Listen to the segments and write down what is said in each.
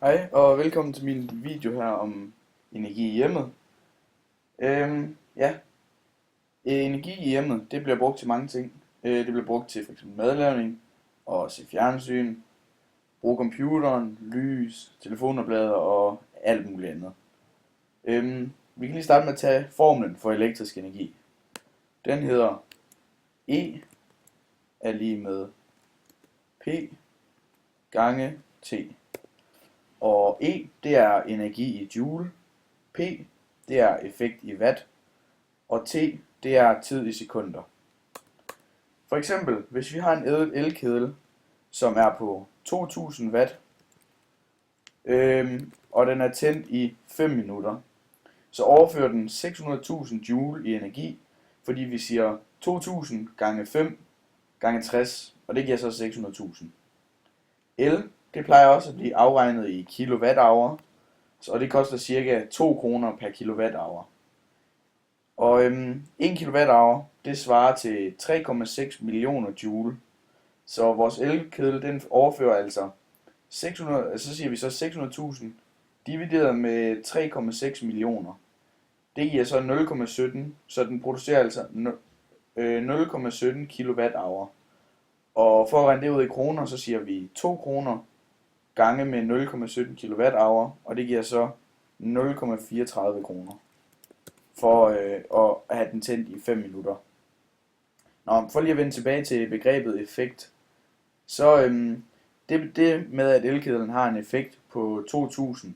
Hej og velkommen til min video her om energi i hjemmet. Ja, energi i hjemmet, det bliver brugt til mange ting. Det bliver brugt til f.eks. madlavning, og se fjernsyn, bruge computeren, lys, telefonoplader og alt muligt andet. Vi kan lige starte med at tage formlen for elektrisk energi. Den hedder E er lige med P gange T. Og E, det er energi i joule, P, det er effekt i watt, og T, det er tid i sekunder. For eksempel, hvis vi har en elkedel, som er på 2000 watt, og den er tændt i 5 minutter, så overfører den 600.000 joule i energi, fordi vi siger 2000 gange 5 gange 60, og det giver så 600.000. El, det plejer også at blive afregnet i kilowatt-hour, og det koster cirka 2 kroner per kilowatt-hour. Og 1 kWh, det svarer til 3,6 millioner joule. Så vores elkedel, den overfører altså 600, så siger vi så 600.000 divideret med 3,6 millioner. Det giver så 0,17, så den producerer altså 0,17 kWh. Og for at regne det ud i kroner, så siger vi 2 kroner gange med 0,17 kWh, og det giver så 0,34 kroner for at have den tændt i 5 minutter. Nå, for lige at vende tilbage til begrebet effekt, så det med, at elkedlen har en effekt på 2000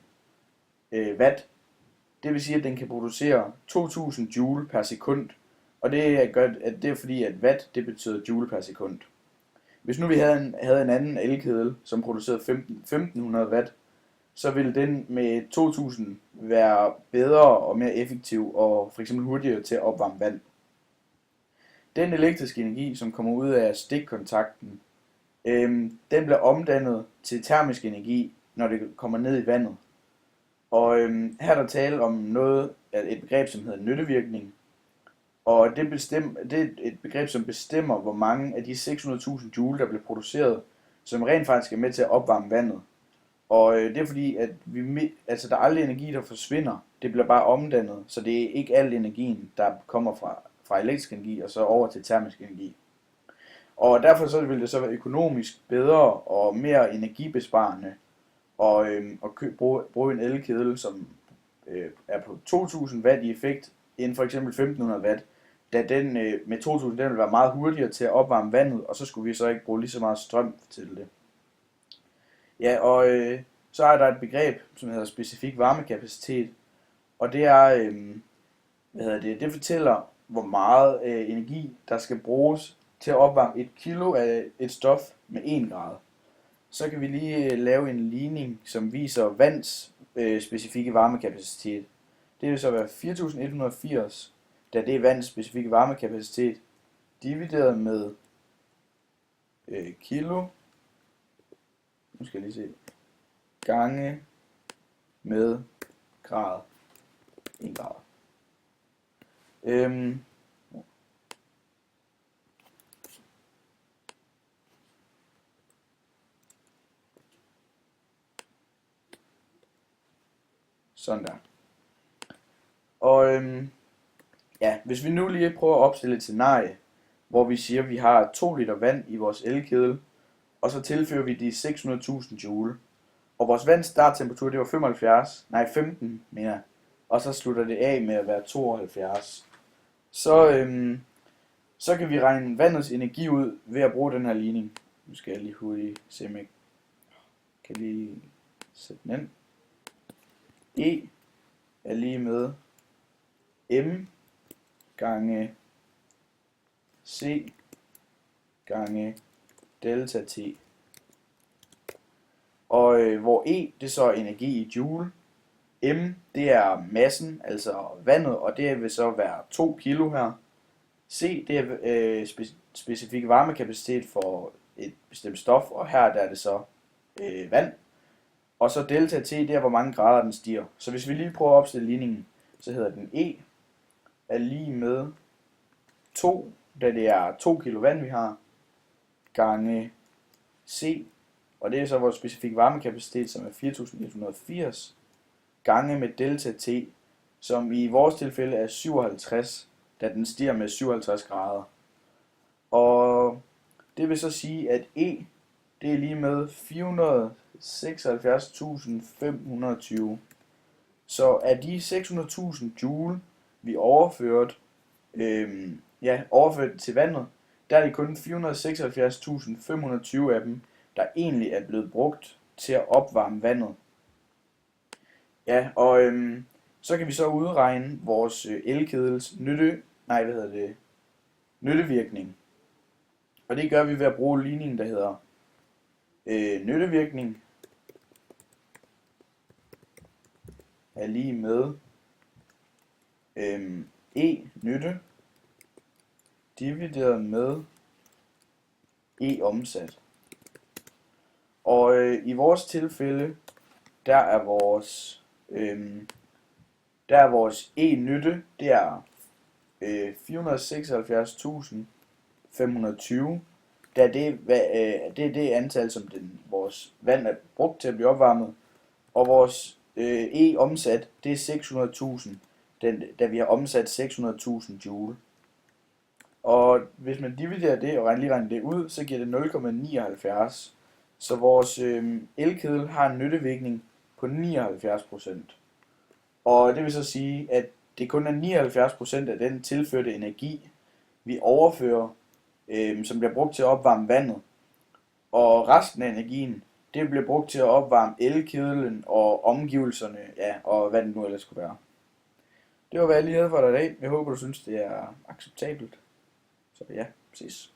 watt, det vil sige, at den kan producere 2000 joule per sekund, og det er fordi, at watt, det betyder joule per sekund. Hvis nu vi havde en anden elkedel, som producerede 1500 watt, så ville den med 2000 være bedre og mere effektiv og for eksempel hurtigere til at opvarme vand. Den elektriske energi, som kommer ud af stikkontakten, den bliver omdannet til termisk energi, når det kommer ned i vandet. Og her er der tale om et begreb, som hedder nyttevirkning. Og det er et begreb, som bestemmer, hvor mange af de 600.000 joule, der bliver produceret, som rent faktisk er med til at opvarme vandet. Og det er fordi, at der er aldrig energi, der forsvinder. Det bliver bare omdannet, så det er ikke al energien, der kommer fra elektrisk energi og så over til termisk energi. Og derfor så vil det så være økonomisk bedre og mere energibesparende at bruge en elkedel, som er på 2000 watt i effekt, end for eksempel 1500 watt, da den med 2000 den vil være meget hurtigere til at opvarme vandet, og så skulle vi så ikke bruge lige så meget strøm til det. Ja, og så er der et begreb, som hedder specifik varmekapacitet, og det er, det fortæller, hvor meget energi, der skal bruges til at opvarme 1 kilo af et stof med 1 grad. Så kan vi lige lave en ligning, som viser vands specifikke varmekapacitet. Det vil så være 4180, da det er vands specifikke varmekapacitet, divideret med kilo, nu skal jeg lige se, gange med grad, 1 grad. Sådan der. Og ja, hvis vi nu lige prøver at opstille et scenarie, hvor vi siger, at vi har 2 liter vand i vores elkedel, og så tilfører vi de 600.000 joule. Og vores vands starttemperatur, det var 15 mener jeg. Og så slutter det af med at være 72. Så kan vi regne vandets energi ud ved at bruge den her ligning. Nu skal jeg lige hurtigt se, om jeg kan lige sætte den ind. E er lige med M gange C gange delta T. Og hvor E, det er så energi i joule. M, det er massen, altså vandet, og det vil så være 2 kilo her. C, det er specifik varmekapacitet for et bestemt stof, og her der er det så vand. Og så delta T, det er hvor mange grader den stiger. Så hvis vi lige prøver at opstille ligningen, så hedder den E er lige med 2, da det er 2 kilo vand vi har, gange C, og det er så vores specifikke varmekapacitet, som er 4180 gange med delta T, som i vores tilfælde er 57, da den stiger med 57 grader. Og det vil så sige, at E, det er lige med 476.520. Så af de 600.000 joule, vi overført til vandet, der er det kun 476.520 af dem, der egentlig er blevet brugt til at opvarme vandet. Ja, og så kan vi så udregne vores elkedels nyttevirkning. Og det gør vi ved at bruge ligningen, der hedder nyttevirkning er lige med E nytte divideret med E omsat. Og i vores tilfælde, der er vores E nytte, det er 476.520, da det er det antal, som vores vand er brugt til at blive opvarmet, og vores E omsat, det er 600.000, da vi har omsat 600.000 joule. Og hvis man dividerer det og regner det ud, så giver det 0,79. Så vores elkedel har en nyttevirkning på 79%. Og det vil så sige, at det kun er 79% af den tilførte energi, vi overfører, som bliver brugt til at opvarme vandet. Og resten af energien, det bliver brugt til at opvarme elkedlen og omgivelserne, ja, og hvad det nu ellers skulle være. Det var, hvad jeg lige havde for dig i dag. Jeg håber, du synes, det er acceptabelt. Så ja, ses.